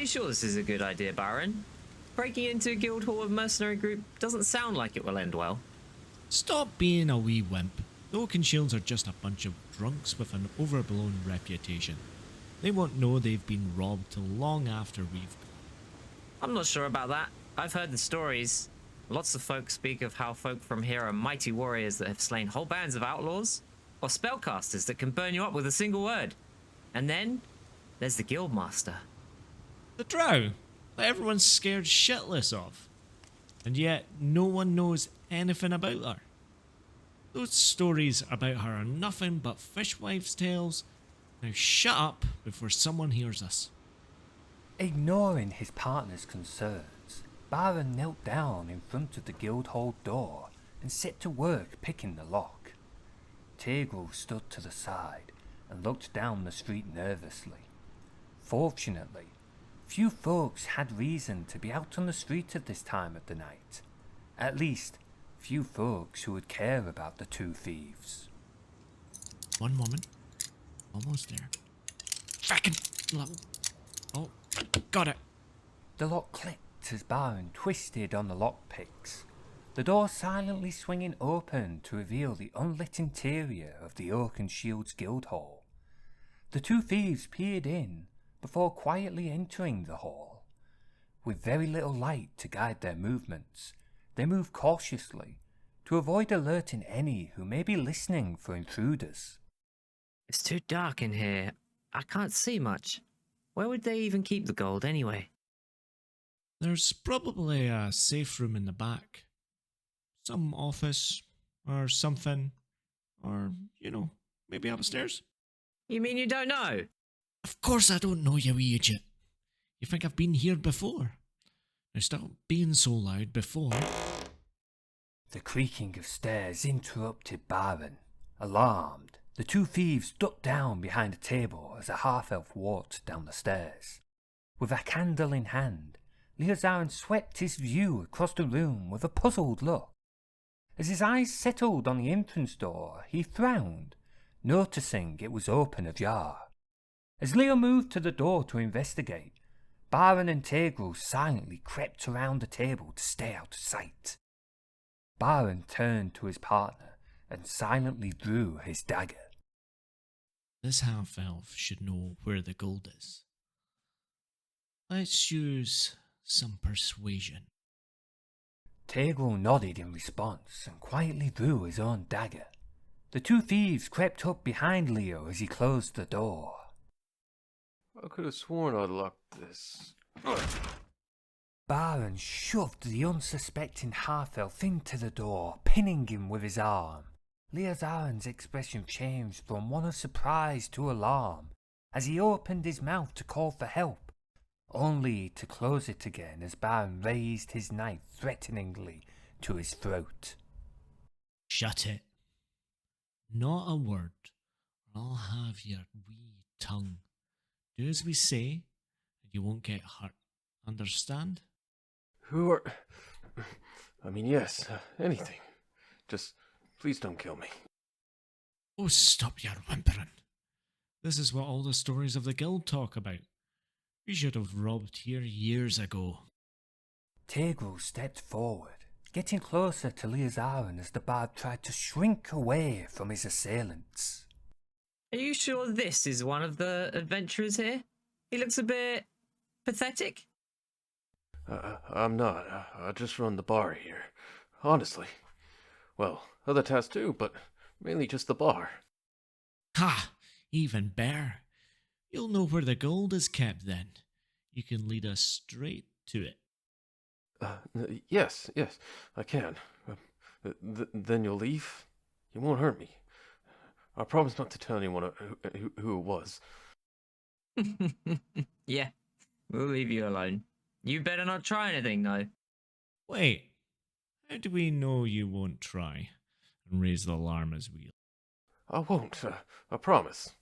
you sure this is a good idea, Bharen? Breaking into a guild hall of mercenary group doesn't sound like it will end well. Stop being a wee wimp. The Oaken Shields are just a bunch of drunks with an overblown reputation. They won't know they've been robbed till long after we've gone. I'm not sure about that. I've heard the stories. Lots of folk speak of how folk from here are mighty warriors that have slain whole bands of outlaws, or spellcasters that can burn you up with a single word. And then there's the guildmaster. The drow that everyone's scared shitless of. And yet no one knows anything about her. Those stories about her are nothing but fishwives' tales. Now shut up before someone hears us. Ignoring his partner's concerns, Bharen knelt down in front of the guild hall door and set to work picking the lock. Tegel stood to the side and looked down the street nervously. Fortunately, few folks had reason to be out on the street at this time of the night. At least, few folks who would care about the two thieves. One moment. Almost there. Frickin' low. Oh, got it. The lock clicked as Bharen twisted on the lockpicks, the door silently swinging open to reveal the unlit interior of the Oaken Shields guild hall. The two thieves peered in before quietly entering the hall. With very little light to guide their movements, they moved cautiously to avoid alerting any who may be listening for intruders. It's too dark in here. I can't see much. Where would they even keep the gold anyway? There's probably a safe room in the back. Some office or something. Or, maybe upstairs. You mean you don't know? Of course I don't know, you wee idiot. You think I've been here before? Now stop being so loud before. The creaking of stairs interrupted Bharen. Alarmed, the two thieves ducked down behind a table as a half-elf walked down the stairs. With a candle in hand, Leozarin swept his view across the room with a puzzled look. As his eyes settled on the entrance door, he frowned, noticing it was open ajar. As Leo moved to the door to investigate, Bharen and Tegel silently crept around the table to stay out of sight. Bharen turned to his partner and silently drew his dagger. This half-elf should know where the gold is. Let's use some persuasion. Tegel nodded in response and quietly drew his own dagger. The two thieves crept up behind Leo as he closed the door. I could have sworn I locked this. Bharen shoved the unsuspecting half-elf into the door, pinning him with his arm. Leozarin's expression changed from one of surprise to alarm as he opened his mouth to call for help, only to close it again as Bharen raised his knife threateningly to his throat. Shut it. Not a word, or I'll have your wee tongue. Do as we say, and you won't get hurt. Understand? Who are... yes, anything. Just, please don't kill me. Oh, stop your whimpering. This is what all the stories of the guild talk about. We should have robbed here years ago. Tegel stepped forward, getting closer to Leozarin as the bard tried to shrink away from his assailants. Are you sure this is one of the adventurers here? He looks a bit pathetic. I'm not. I just run the bar here. Honestly. Well, other tasks too, but mainly just the bar. Ha! Even better. You'll know where the gold is kept then. You can lead us straight to it. Yes, I can. Then you'll leave? You won't hurt me. I promise not to tell anyone who it was. Yeah, we'll leave you alone. You better not try anything, though. Wait, how do we know you won't try and raise the alarm as we... I won't, I promise.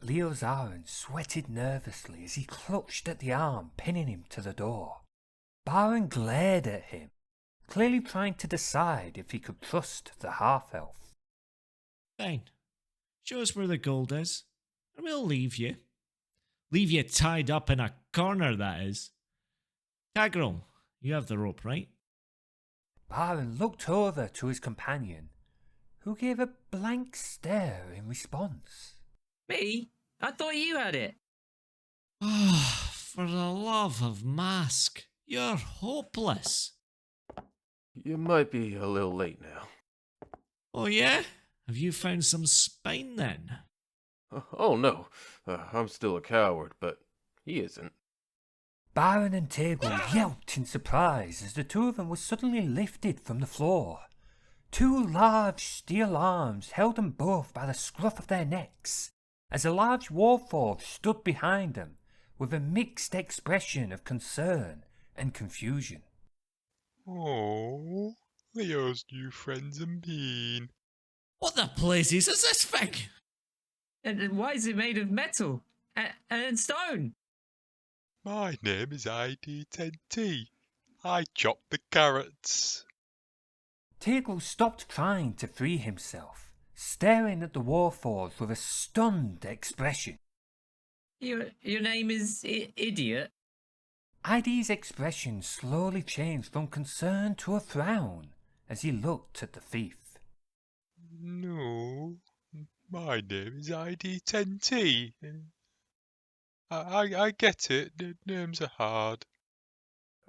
Leozarin sweated nervously as he clutched at the arm pinning him to the door. Bharen glared at him, clearly trying to decide if he could trust the half-elf. Fine. Show us where the gold is, and we'll leave you. Leave you tied up in a corner, that is. Taggerl, you have the rope, right? Bharen looked over to his companion, who gave a blank stare in response. Me? I thought you had it. Ah, for the love of Mask, you're hopeless. You might be a little late now. Oh yeah? Have you found some spine then? Oh no, I'm still a coward, but he isn't. Bharen and Tegel yelped in surprise as the two of them were suddenly lifted from the floor. Two large steel arms held them both by the scruff of their necks, as a large warforged stood behind them with a mixed expression of concern and confusion. Oh, Leo's new friends are mean. What the blazes is this thing? And why is it made of metal? And stone? My name is ID10T. I chop the carrots. Tegel stopped trying to free himself, staring at the warforged with a stunned expression. Your name is Idiot? ID's expression slowly changed from concern to a frown as he looked at the thief. No, my name is ID10T. I get it, names are hard.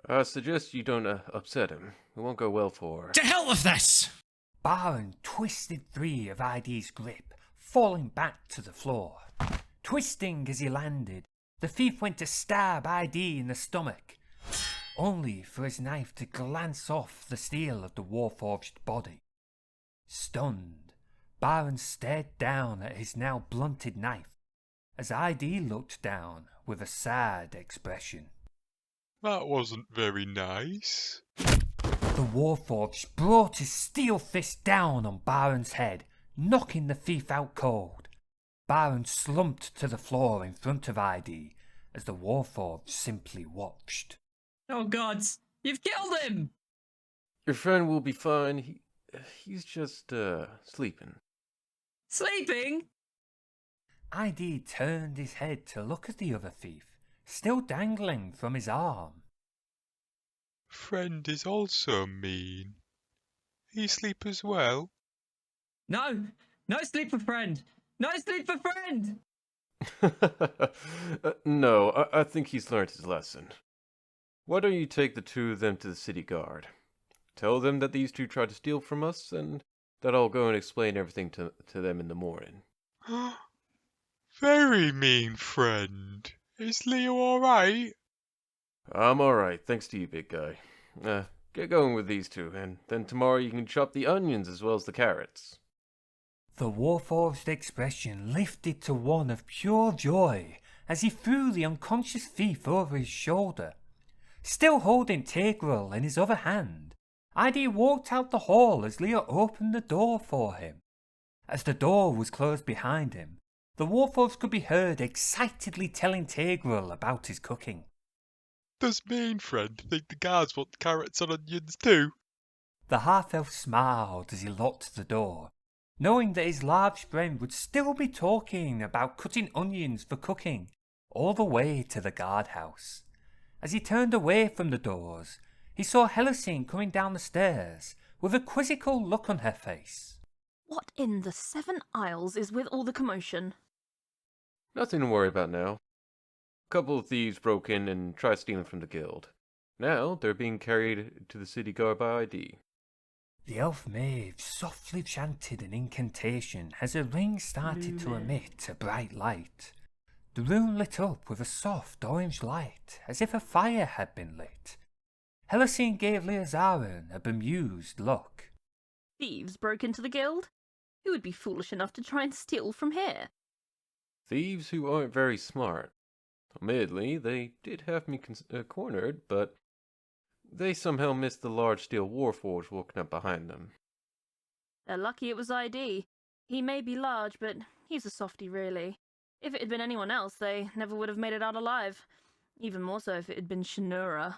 I suggest you don't upset him. It won't go well for... To hell with this! Bharen twisted free of ID's grip, falling back to the floor. Twisting as he landed, the thief went to stab ID in the stomach, only for his knife to glance off the steel of the warforged body. Stunned, Bharen stared down at his now blunted knife, as ID looked down with a sad expression. That wasn't very nice. The warforged brought his steel fist down on Bharen's head, knocking the thief out cold. Bharen slumped to the floor in front of ID as the warforged simply watched. Oh gods, you've killed him! Your friend will be fine. He's just, sleeping. Sleeping? ID turned his head to look at the other thief, still dangling from his arm. Friend is also mean. He sleep as well? No! No sleep for friend! No sleep for friend! No, I think he's learned his lesson. Why don't you take the two of them to the city guard? Tell them that these two tried to steal from us, and that I'll go and explain everything to them in the morning. Very mean friend. Is Leo alright? I'm alright, thanks to you, big guy. Get going with these two, and then tomorrow you can chop the onions as well as the carrots. The warforged expression lifted to one of pure joy as he threw the unconscious thief over his shoulder. Still holding Tegel in his other hand, ID walked out the hall as Leo opened the door for him. As the door was closed behind him, the warforged could be heard excitedly telling Tegel about his cooking. Does mean friend think the guards want carrots and onions too? The half-elf smiled as he locked the door, knowing that his large friend would still be talking about cutting onions for cooking all the way to the guardhouse. As he turned away from the doors, he saw Helicene coming down the stairs with a quizzical look on her face. What in the 7 Isles is with all the commotion? Nothing to worry about now. A couple of thieves broke in and tried stealing from the guild. Now they're being carried to the city guard by ID. The elf maid softly chanted an incantation as her ring started to emit a bright light. The room lit up with a soft orange light, as if a fire had been lit. Helicene gave Leozarin a bemused look. Thieves broke into the guild? Who would be foolish enough to try and steal from here? Thieves who aren't very smart. Admittedly, they did have me cornered, but they somehow missed the large steel warforged walking up behind them. They're lucky it was ID. He may be large, but he's a softie, really. If it had been anyone else, they never would have made it out alive. Even more so if it had been Shinura.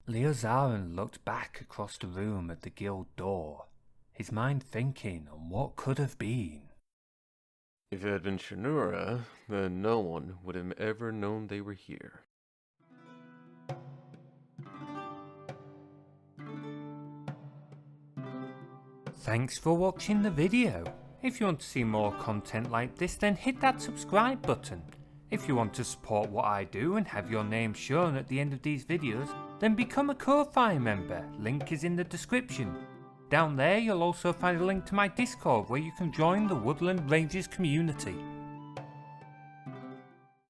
Leozarin looked back across the room at the guild door, his mind thinking on what could have been. If it had been Shinura, then no one would have ever known they were here. Thanks for watching the video. If you want to see more content like this, then hit that subscribe button. If you want to support what I do and have your name shown at the end of these videos, then become a Ko-Fi member, link is in the description. Down there you'll also find a link to my Discord where you can join the Woodland Rangers community.